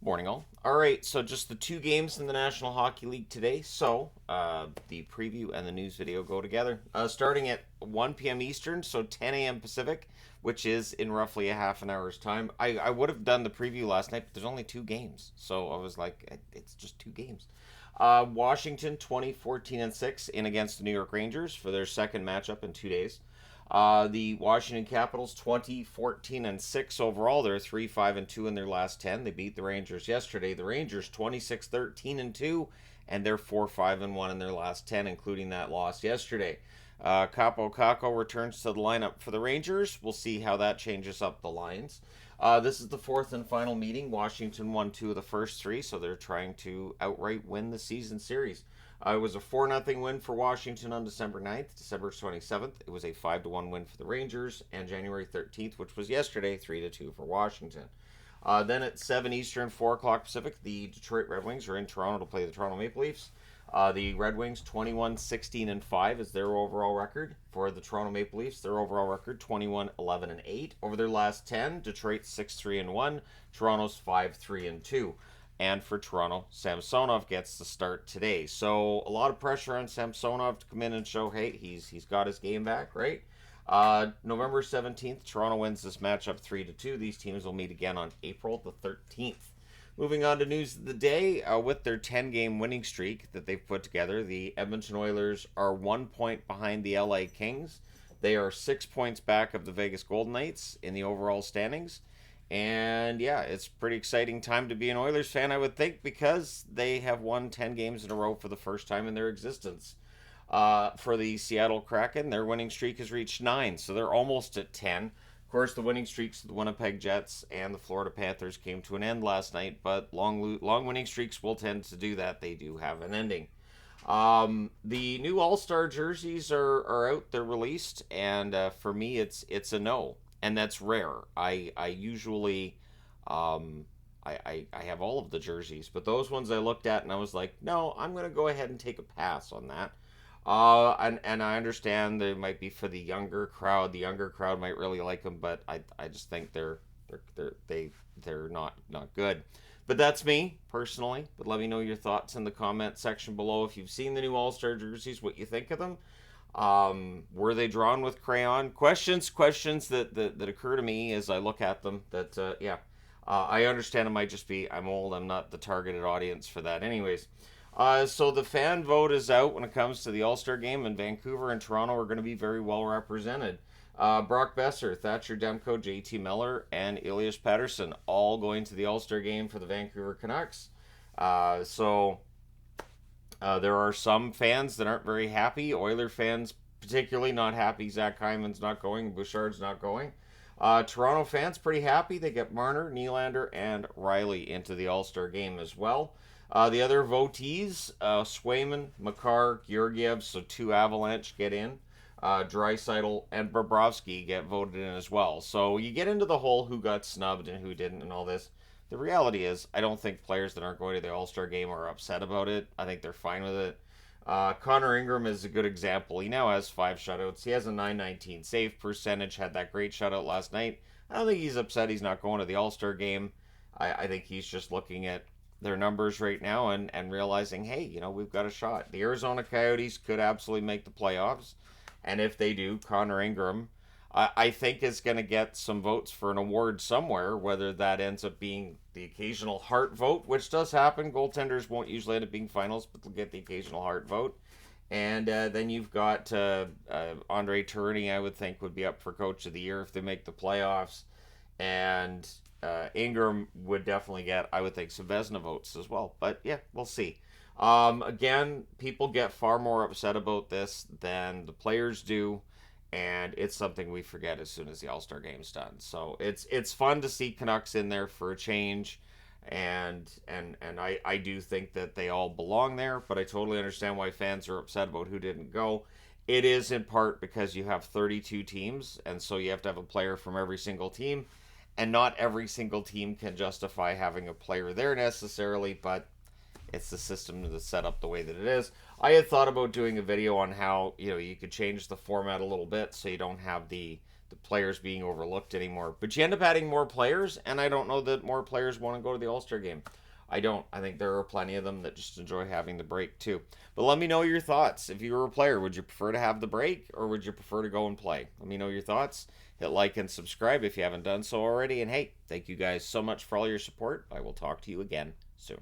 Morning, all. All right, so just the two games in the National Hockey League today. So the preview and the news video go together. Starting at 1 p.m. Eastern, so 10 a.m. Pacific, which is in roughly a half an hour's time. I would have done the preview last night, but there's only two games. So I was like, it's just two games. Washington 2014-6 in against the New York Rangers for their second matchup in 2 days. The Washington Capitals 2014-6 overall. They're 3-5-2 in their last 10. They beat the Rangers yesterday. The Rangers 26-13-2, and they're 4-5-1 in their last 10, including that loss yesterday. Capo Caco returns to the lineup for the Rangers. We'll see how that changes up the lines. This is the fourth and final meeting. Washington won two of the first three, so they're trying to outright win the season series. It was a 4-0 win for Washington on December 9th. December 27th, it was a 5-1 win for the Rangers. And January 13th, which was yesterday, 3-2 for Washington. Then at 7 Eastern, 4 o'clock Pacific, the Detroit Red Wings are in Toronto to play the Toronto Maple Leafs. The Red Wings 21-16-5 is their overall record. For the Toronto Maple Leafs, their overall record 21-11-8. Over their last 10, Detroit 6-3-1, Toronto's 5-3-2. And for Toronto, Samsonov gets the start today. So a lot of pressure on Samsonov to come in and show, hey, he's got his game back, right? November 17th, Toronto wins this matchup 3-2. These teams will meet again on April the 13th. Moving on to news of the day, with their 10-game winning streak that they've put together, the Edmonton Oilers are 1 point behind the LA Kings. They are 6 points back of the Vegas Golden Knights in the overall standings. And yeah, it's a pretty exciting time to be an Oilers fan, I would think, because they have won 10 games in a row for the first time in their existence. For the Seattle Kraken, their winning streak has reached 9, so they're almost at 10. Of course, the winning streaks of the Winnipeg Jets and the Florida Panthers came to an end last night, but long winning streaks will tend to do that. They do have an ending. The new All-Star jerseys are out. They're released, and for me, it's a no, and that's rare. I usually I have all of the jerseys, but those ones I looked at and I was like, no, I'm gonna go ahead and take a pass on that. And I understand they might be for the younger crowd. The younger crowd might really like them, but I just think they're not good. But that's me personally. But let me know your thoughts in the comment section below. If you've seen the new All Star jerseys, what you think of them. Were they drawn with crayon? Questions that occur to me as I look at them. I understand it might just be I'm old. I'm not the targeted audience for that. Anyways. So the fan vote is out when it comes to the All-Star game, and Vancouver and Toronto are going to be very well represented. Brock Besser, Thatcher Demko, JT Miller, and Elias Pettersson all going to the All-Star game for the Vancouver Canucks. There are some fans that aren't very happy. Oiler fans particularly not happy. Zach Hyman's not going. Bouchard's not going. Toronto fans pretty happy. They get Marner, Nylander, and Riley into the All-Star game as well. The other votees, Swayman, Makar, Georgiev, so two Avalanche get in. Draisaitl and Bobrovsky get voted in as well. So you get into the whole who got snubbed and who didn't and all this. The reality is, I don't think players that aren't going to the All-Star game are upset about it. I think they're fine with it. Connor Ingram is a good example. He now has 5 shutouts. He has a .919 save percentage, had that great shutout last night. I don't think he's upset he's not going to the All-Star game. I think he's just looking at their numbers right now and realizing, hey, we've got a shot. The Arizona Coyotes could absolutely make the playoffs. And if they do, Connor Ingram, I think is going to get some votes for an award somewhere, whether that ends up being the occasional Hart vote, which does happen. Goaltenders won't usually end up being finals, but they'll get the occasional Hart vote. And then you've got Andre Tourigny, I would think, would be up for Coach of the Year if they make the playoffs. And Ingram would definitely get, I would think, some Vezina votes as well. But yeah, we'll see. Again, people get far more upset about this than the players do, and it's something we forget as soon as the All-Star game's done. So it's fun to see Canucks in there for a change, and I do think that they all belong there, but I totally understand why fans are upset about who didn't go. It is in part because you have 32 teams, and so you have to have a player from every single team, and not every single team can justify having a player there necessarily, but it's the system that's set up the way that it is. I had thought about doing a video on how you could change the format a little bit so you don't have the players being overlooked anymore. But you end up adding more players, and I don't know that more players want to go to the All-Star game. I don't. I think there are plenty of them that just enjoy having the break too. But let me know your thoughts. If you were a player, would you prefer to have the break or would you prefer to go and play? Let me know your thoughts. Hit like and subscribe if you haven't done so already. And hey, thank you guys so much for all your support. I will talk to you again soon.